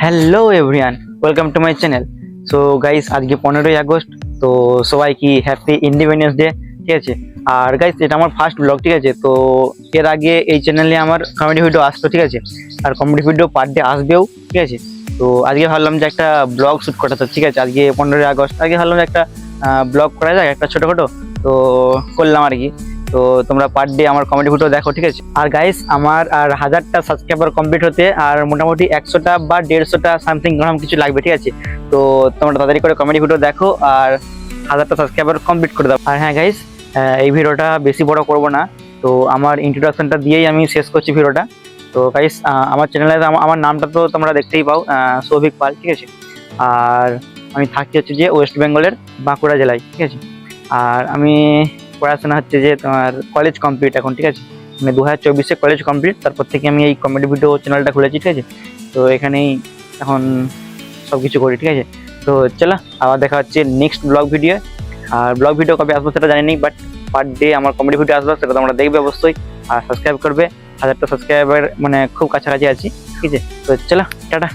Hello everyone, welcome to my channel. So guys, আজকে 15ই August. তো সবাই কি হ্যাপি ইন্ডিপেন্ডেন্স ডে, ঠিক আছে। আর গাইস, এটা আমার ফার্স্ট ব্লগ, ঠিক আছে। তো এর আগে এই চ্যানেলে আমার কমেডি ভিডিও আসতো, ঠিক আছে। আর কমেডি ভিডিও পার ডে আসবেও, ঠিক আছে। তো আজকে ভাবলাম যে একটা ব্লগ শ্যুট করা, তো ঠিক আছে। আজকে 15ই আগস্ট, আজকে ভাবলাম যে একটা ব্লগ করা যায়, একটা ছোটোখাটো। তো করলাম আর কি। তো তোমরা পার ডে আমার কমেডি ভিডিও দেখো, ঠিক আছে। আর গাইস, আমার আর 1000টা সাবস্ক্রাইবার কমপ্লিট হতে আর মোটামুটি 100টা বা 150টা সামথিং গ্রাম কিছু লাগবে, ঠিক আছে। তো তোমরা তাড়াতাড়ি করে কমেডি ভিডিও দেখো আর 1000টা সাবস্ক্রাইবার কমপ্লিট করে দাও। আর হ্যাঁ গাইস, এই ভিডিওটা বেশি বড় করব না। তো আমার ইন্ট্রোডাকশনটা দিয়েই আমি শেষ করছি ভিডিওটা। তো গাইস, আমার চ্যানেলে আমার নামটা তো তোমরা দেখতেই পাও, সৌভিক পাল, ঠিক আছে। আর আমি থাকি হচ্ছে যে ওয়েস্ট বেঙ্গলের বাঁকুড়া জেলায়, ঠিক আছে। আর আমি পড়াশোনা হচ্ছে যে তোমার কলেজ কমপ্লিট এখন, ঠিক আছে। মানে 2024-এ কলেজ কমপ্লিট, তারপর থেকে আমি এই কমেডি ভিডিও চ্যানেলটা খুলেছি, ঠিক আছে। তো এখানেই এখন সব কিছু করি, ঠিক আছে। তো চলো, আবার দেখা হচ্ছে নেক্সট ব্লগ ভিডিও। আর ব্লগ ভিডিও কবে আসবো সেটা জানি নি, বাট পার ডে আমার কমেডি ভিডিও আসবে, সেটা তোমরা দেখবে অবশ্যই। আর সাবস্ক্রাইব করবে, 1000টা সাবস্ক্রাইবার মানে খুব কাছাকাছি আছি, ঠিক আছে। তো চলো, টাটা।